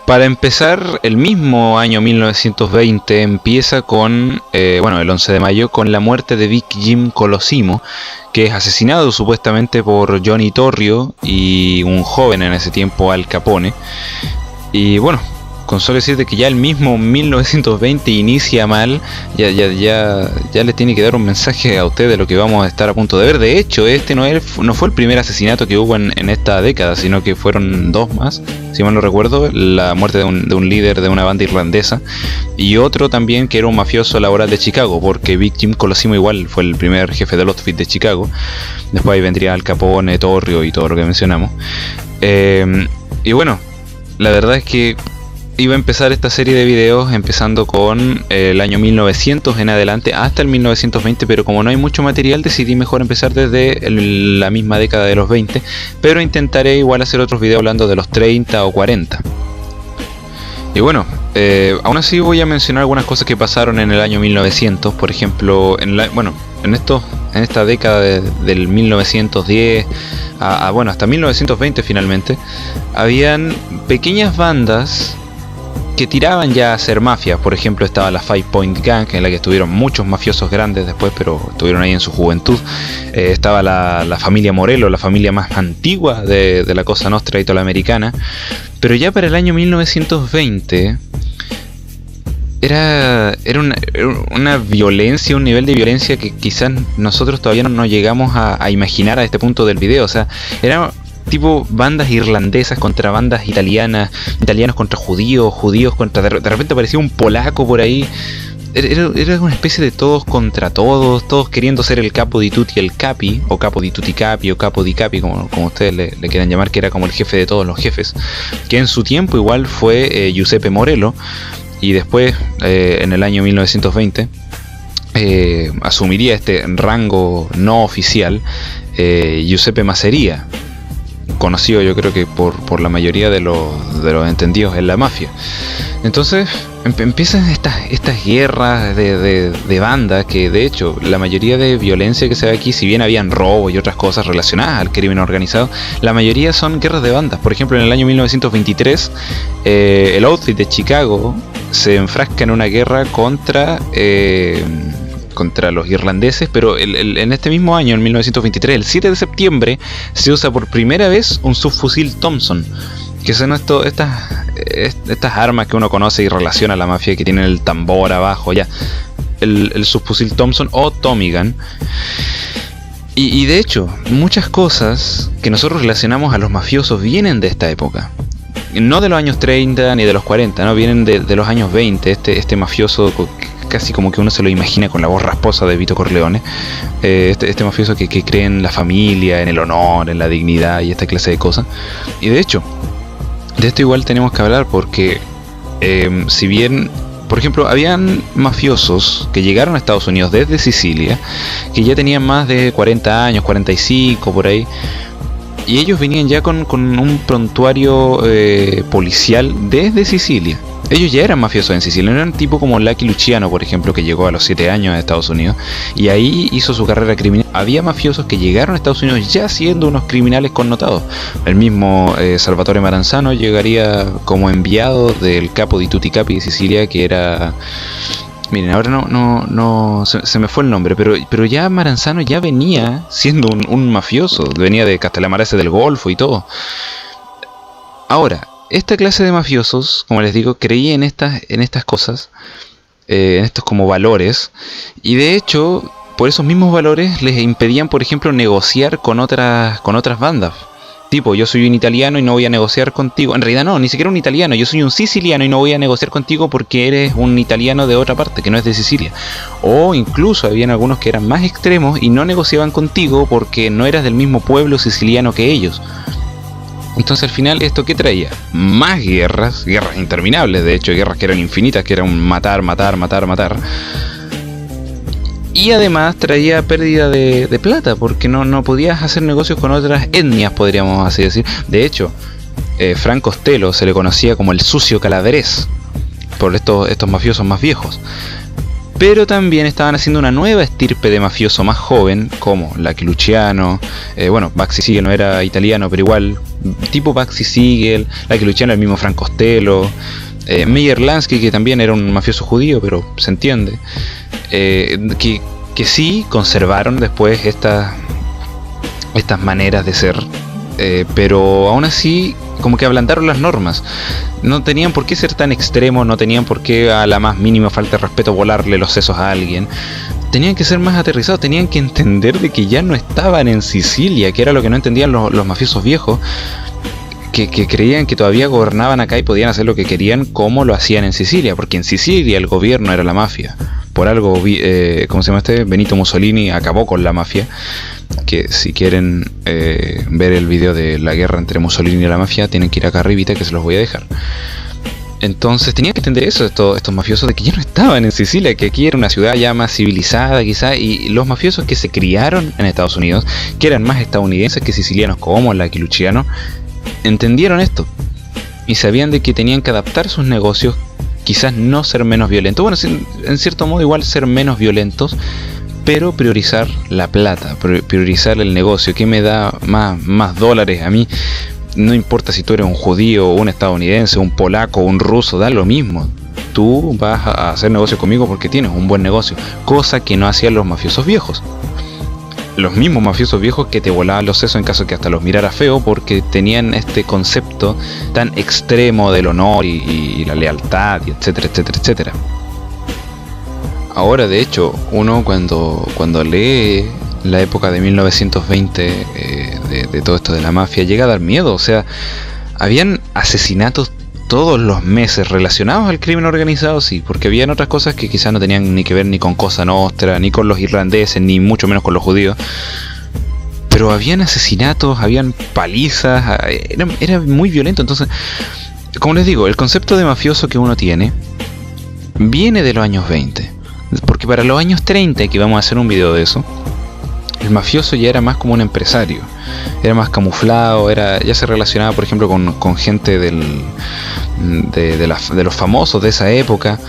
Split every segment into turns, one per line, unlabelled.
Para empezar, el mismo año 1920 empieza con, el 11 de mayo, con la muerte de Big Jim Colosimo, que es asesinado supuestamente por Johnny Torrio y un joven en ese tiempo, Al Capone. Y bueno, con solo decirte que ya el mismo 1920 inicia mal, ya le tiene que dar un mensaje a usted de lo que vamos a estar a punto de ver. De hecho, este no fue el primer asesinato que hubo en esta década, sino que fueron dos más, si mal no recuerdo. La muerte de un líder de una banda irlandesa y otro también que era un mafioso laboral de Chicago, porque Big Jim Colosimo igual fue el primer jefe del outfit de Chicago. Después ahí vendría Al Capone, Torrio y todo lo que mencionamos. Y bueno, la verdad es que iba a empezar esta serie de videos empezando con el año 1900 en adelante hasta el 1920, pero como no hay mucho material decidí mejor empezar desde la misma década de los 20, pero intentaré igual hacer otros videos hablando de los 30 o 40. Y bueno, aún así voy a mencionar algunas cosas que pasaron en el año 1900, por ejemplo, en esta década del 1910 hasta 1920 finalmente, habían pequeñas bandas que tiraban ya a ser mafias. Por ejemplo, estaba la Five Point Gang, en la que estuvieron muchos mafiosos grandes después, pero estuvieron ahí en su juventud. Estaba la familia Morello, la familia más antigua de la Cosa Nostra italoamericana. Pero ya para el año 1920 era una violencia, un nivel de violencia que quizás nosotros todavía no llegamos a imaginar a este punto del video. O sea, era tipo bandas irlandesas contra bandas italianas, italianos contra judíos, judíos contra... De repente aparecía un polaco por ahí. Era una especie de todos contra todos queriendo ser el capo di tutti el capi, o capo di tutti capi, o capo di capi, como ustedes le quieran llamar, que era como el jefe de todos los jefes, que en su tiempo igual fue Giuseppe Morello, y después en el año 1920 asumiría este rango no oficial Giuseppe Masseria, conocido yo creo que por la mayoría de los entendidos en la mafia. Entonces empiezan estas guerras de bandas, que de hecho la mayoría de violencia que se ve aquí, si bien habían robos y otras cosas relacionadas al crimen organizado, la mayoría son guerras de bandas. Por ejemplo, en el año 1923 el outfit de Chicago se enfrasca en una guerra contra los irlandeses, pero en este mismo año, en 1923, el 7 de septiembre, se usa por primera vez un subfusil Thompson, que son estas armas que uno conoce y relaciona a la mafia, que tienen el tambor abajo, ya, el subfusil Thompson o Tommy Gun. Y de hecho, muchas cosas que nosotros relacionamos a los mafiosos vienen de esta época. No de los años 30 ni de los 40, ¿no? Vienen de los años 20, este mafioso casi como que uno se lo imagina con la voz rasposa de Vito Corleone, este mafioso que cree en la familia, en el honor, en la dignidad y esta clase de cosas. Y de hecho, de esto igual tenemos que hablar porque si bien, por ejemplo, habían mafiosos que llegaron a Estados Unidos desde Sicilia, que ya tenían más de 40 años, 45 por ahí, y ellos venían ya con un prontuario policial desde Sicilia. Ellos ya eran mafiosos en Sicilia, no eran tipo como Lucky Luciano, por ejemplo, que llegó a los 7 años a Estados Unidos y ahí hizo su carrera criminal. Había mafiosos que llegaron a Estados Unidos ya siendo unos criminales connotados. El mismo Salvatore Maranzano llegaría como enviado del capo di tutti capi de Sicilia, que era... Miren, ahora no se me fue el nombre, pero ya Maranzano ya venía siendo un mafioso, venía de Castellamarese del Golfo y todo. Ahora, esta clase de mafiosos, como les digo, creía en estas cosas, en estos como valores, y de hecho, por esos mismos valores les impedían, por ejemplo, negociar con otras bandas. Tipo, yo soy un italiano y no voy a negociar contigo. En realidad no, ni siquiera un italiano, yo soy un siciliano y no voy a negociar contigo porque eres un italiano de otra parte, que no es de Sicilia. O incluso habían algunos que eran más extremos y no negociaban contigo porque no eras del mismo pueblo siciliano que ellos. Entonces al final, ¿esto qué traía? Más guerras interminables, de hecho, guerras que eran infinitas, que eran matar. Y además traía pérdida de plata, porque no podías hacer negocios con otras etnias, podríamos así decir. De hecho, Frank Costello se le conocía como el sucio calaverés por estos mafiosos más viejos. Pero también estaban haciendo una nueva estirpe de mafioso más joven, como Lucky Luciano. Baxi sí que no era italiano, pero igual tipo Baxi Siegel, la que lucharon el mismo Frank Costello, Meyer Lansky, que también era un mafioso judío, pero se entiende, que sí conservaron después estas maneras de ser, pero aún así como que ablandaron las normas. No tenían por qué ser tan extremos, no tenían por qué a la más mínima falta de respeto volarle los sesos a alguien. Tenían que ser más aterrizados, tenían que entender de que ya no estaban en Sicilia, que era lo que no entendían los mafiosos viejos, que creían que todavía gobernaban acá y podían hacer lo que querían como lo hacían en Sicilia, porque en Sicilia el gobierno era la mafia. Por algo, ¿cómo se llama este? Benito Mussolini acabó con la mafia. Que si quieren ver el video de la guerra entre Mussolini y la mafia, tienen que ir acá arribita, que se los voy a dejar. Entonces tenían que entender eso, estos mafiosos, de que ya no estaban en Sicilia, que aquí era una ciudad ya más civilizada quizá, y los mafiosos que se criaron en Estados Unidos, que eran más estadounidenses que sicilianos, como Lucky Luciano, entendieron esto y sabían de que tenían que adaptar sus negocios, quizás no ser menos violentos, bueno, en cierto modo igual ser menos violentos, pero priorizar la plata, priorizar el negocio. ¿Qué me da más dólares a mí? No importa si tú eres un judío, un estadounidense, un polaco, un ruso, da lo mismo. Tú vas a hacer negocio conmigo porque tienes un buen negocio, cosa que no hacían los mafiosos viejos. Los mismos mafiosos viejos que te volaban los sesos en caso que hasta los mirara feo, porque tenían este concepto tan extremo del honor y la lealtad, y etcétera, etcétera, etcétera. Ahora, de hecho, uno cuando lee la época de 1920 de todo esto de la mafia, llega a dar miedo. O sea, habían asesinatos todos los meses relacionados al crimen organizado, sí, porque habían otras cosas que quizás no tenían ni que ver ni con Cosa Nostra, ni con los irlandeses, ni mucho menos con los judíos. Pero habían asesinatos, habían palizas, era muy violento. Entonces, como les digo, el concepto de mafioso que uno tiene viene de los años 20. Porque para los años 30, que vamos a hacer un video de eso, el mafioso ya era más como un empresario, era más camuflado, ya se relacionaba por ejemplo con gente de los famosos de esa época.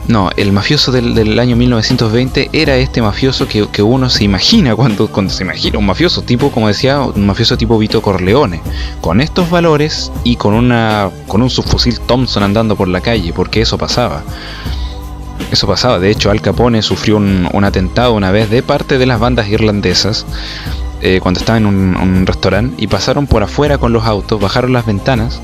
No, el mafioso del año 1920 era este mafioso que uno se imagina cuando se imagina un mafioso tipo, como decía, un mafioso tipo Vito Corleone, con estos valores y con un subfusil Thompson andando por la calle, porque eso pasaba. Eso pasaba. De hecho, Al Capone sufrió un atentado una vez de parte de las bandas irlandesas cuando estaba en un restaurante, y pasaron por afuera con los autos, bajaron las ventanas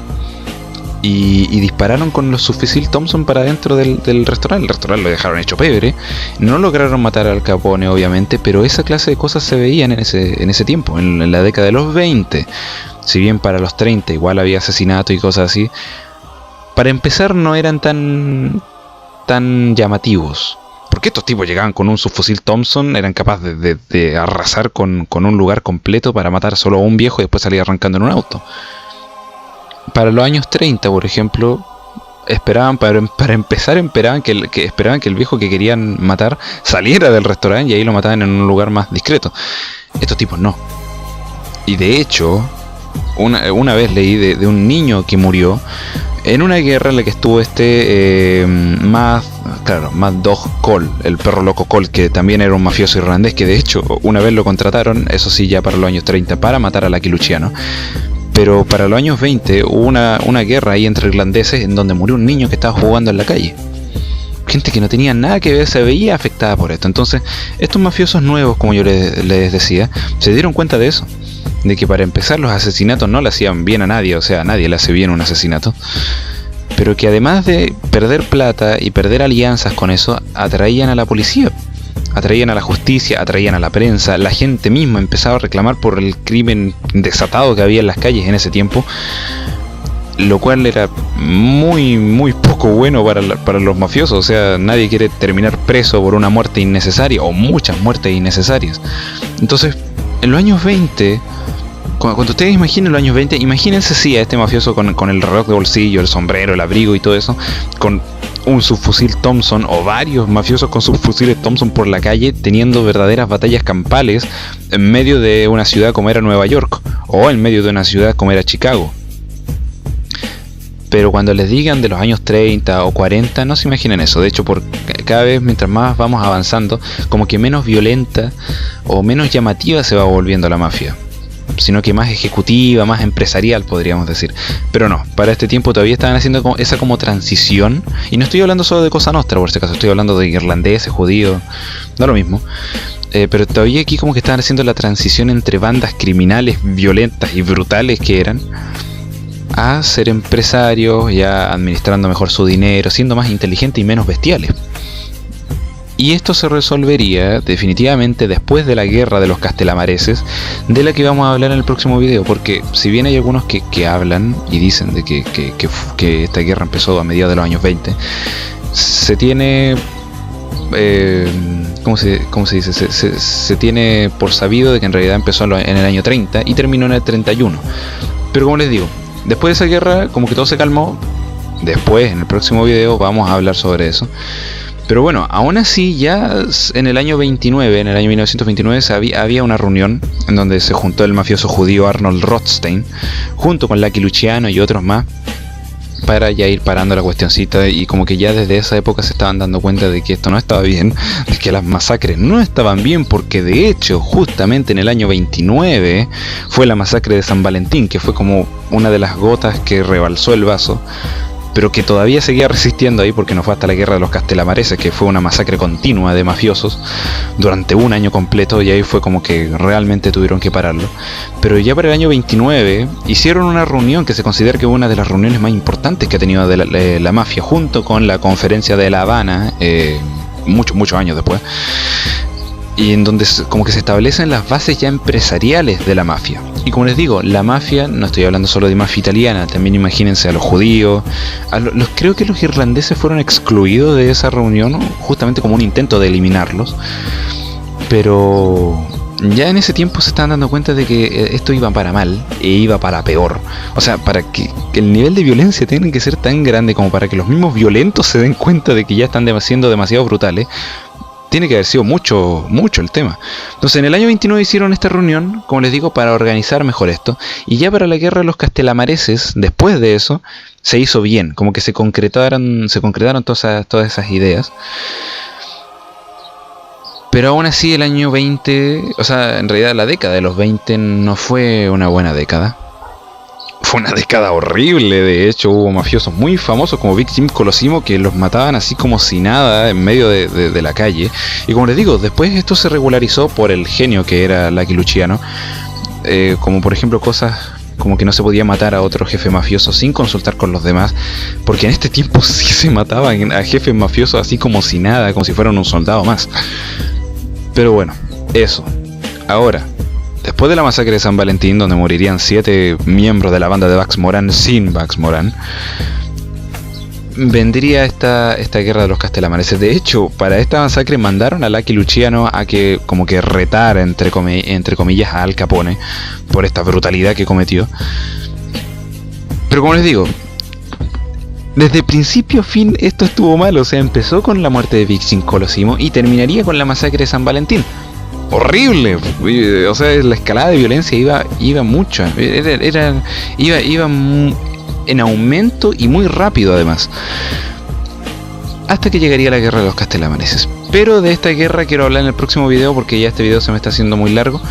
y dispararon con los subfusil Thompson para dentro del restaurante. El restaurante lo dejaron hecho pebre. No lograron matar a Al Capone, obviamente, pero esa clase de cosas se veían en ese tiempo, en la década de los 20. Si bien para los 30 igual había asesinato y cosas así, para empezar no eran tan llamativos, porque estos tipos llegaban con un subfusil Thompson, eran capaces de arrasar con un lugar completo para matar solo a un viejo y después salir arrancando en un auto. Para los años 30, por ejemplo, esperaban que el viejo que querían matar saliera del restaurante y ahí lo mataban en un lugar más discreto. Estos tipos no. Y de hecho, una vez leí de un niño que murió en una guerra en la que estuvo Mad Dog Cole, el perro loco Cole, que también era un mafioso irlandés, que de hecho una vez lo contrataron, eso sí, ya para los años 30, para matar a Lucky Luciano. Pero para los años 20 hubo una guerra ahí entre irlandeses en donde murió un niño que estaba jugando en la calle. Gente que no tenía nada que ver se veía afectada por esto. Entonces, estos mafiosos nuevos, como yo les decía, se dieron cuenta de eso. De que para empezar los asesinatos no le hacían bien a nadie, o sea, a nadie le hace bien un asesinato. Pero que además de perder plata y perder alianzas con eso, atraían a la policía, atraían a la justicia, atraían a la prensa. La gente misma empezaba a reclamar por el crimen desatado que había en las calles en ese tiempo, lo cual era muy poco bueno para los mafiosos. O sea, nadie quiere terminar preso por una muerte innecesaria o muchas muertes innecesarias. Entonces, en los años 20, cuando ustedes imaginen los años 20, imagínense sí a este mafioso con el reloj de bolsillo, el sombrero, el abrigo y todo eso, con un subfusil Thompson, o varios mafiosos con subfusiles Thompson por la calle, teniendo verdaderas batallas campales en medio de una ciudad como era Nueva York, o en medio de una ciudad como era Chicago. Pero cuando les digan de los años 30 o 40, no se imaginen eso. De hecho, cada vez mientras más vamos avanzando, como que menos violenta o menos llamativa se va volviendo la mafia. sino que más ejecutiva, más empresarial, podríamos decir. Pero no, para este tiempo todavía estaban haciendo esa como transición, y no estoy hablando solo de Cosa Nostra, por si acaso, estoy hablando de irlandeses, judíos, da lo mismo. Pero todavía aquí como que estaban haciendo la transición entre bandas criminales, violentas y brutales que eran, a ser empresarios, ya administrando mejor su dinero, siendo más inteligentes y menos bestiales. Y esto se resolvería definitivamente después de la guerra de los castelamareses, de la que vamos a hablar en el próximo video, porque si bien hay algunos que hablan y dicen de que esta guerra empezó a mediados de los años 20, se tiene... ¿cómo se dice? Se tiene por sabido de que en realidad empezó en el año 30 y terminó en el 31. Pero como les digo, después de esa guerra como que todo se calmó. Después, en el próximo video, vamos a hablar sobre eso. Pero bueno, aún así ya en el año 29, en el año 1929, había una reunión en donde se juntó el mafioso judío Arnold Rothstein, junto con Lucky Luciano y otros más, para ya ir parando la cuestioncita, y como que ya desde esa época se estaban dando cuenta de que esto no estaba bien, de que las masacres no estaban bien, porque de hecho justamente en el año 29 fue la masacre de San Valentín, que fue como una de las gotas que rebalsó el vaso, pero que todavía seguía resistiendo ahí, porque no fue hasta la guerra de los castelamareses, que fue una masacre continua de mafiosos durante un año completo, y ahí fue como que realmente tuvieron que pararlo. Pero ya para el año 29 hicieron una reunión que se considera que fue una de las reuniones más importantes que ha tenido la mafia, junto con la conferencia de La Habana, muchos años después, y en donde como que se establecen las bases ya empresariales de la mafia. Y como les digo, la mafia, no estoy hablando solo de mafia italiana, también imagínense a los judíos, creo que los irlandeses fueron excluidos de esa reunión, ¿no? Justamente como un intento de eliminarlos. Pero ya en ese tiempo se estaban dando cuenta de que esto iba para mal e iba para peor. O sea, para que el nivel de violencia tiene que ser tan grande como para que los mismos violentos se den cuenta de que ya están siendo demasiado brutales. Tiene que haber sido mucho el tema. Entonces en el año 29 hicieron esta reunión, como les digo, para organizar mejor esto. Y ya para la guerra de los castelamareses, después de eso, se hizo bien. Como que se concretaron todas esas ideas. Pero aún así el año 20, o sea, en realidad la década de los 20 no fue una buena década. Fue una década horrible. De hecho hubo mafiosos muy famosos como Big Jim Colosimo, que los mataban así como si nada en medio de la calle. Y como les digo, después esto se regularizó por el genio que era Lucky Luciano, como por ejemplo cosas como que no se podía matar a otro jefe mafioso sin consultar con los demás, porque en este tiempo sí se mataban a jefes mafiosos así como si nada, como si fueran un soldado más. Pero bueno, eso. Ahora, después de la masacre de San Valentín, donde morirían 7 miembros de la banda de Vax Morán sin Vax Morán, vendría esta guerra de los castelamareses. De hecho, para esta masacre mandaron a Lucky Luciano a que como que retara entre comillas a Al Capone por esta brutalidad que cometió. Pero como les digo, desde principio a fin esto estuvo mal. O sea, empezó con la muerte de Big Jim Colosimo y terminaría con la masacre de San Valentín. Horrible. O sea, la escalada de violencia iba mucho, iba en aumento y muy rápido además, hasta que llegaría la guerra de los castelamareses. Pero de esta guerra quiero hablar en el próximo video, porque ya este video se me está haciendo muy largo.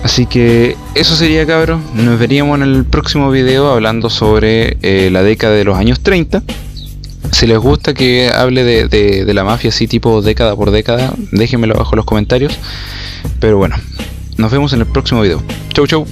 Así que eso sería, cabros. Nos veríamos en el próximo video hablando sobre la década de los años 30. Si les gusta que hable de la mafia así tipo década por década, déjenmelo abajo en los comentarios. Pero bueno, nos vemos en el próximo video. Chau chau.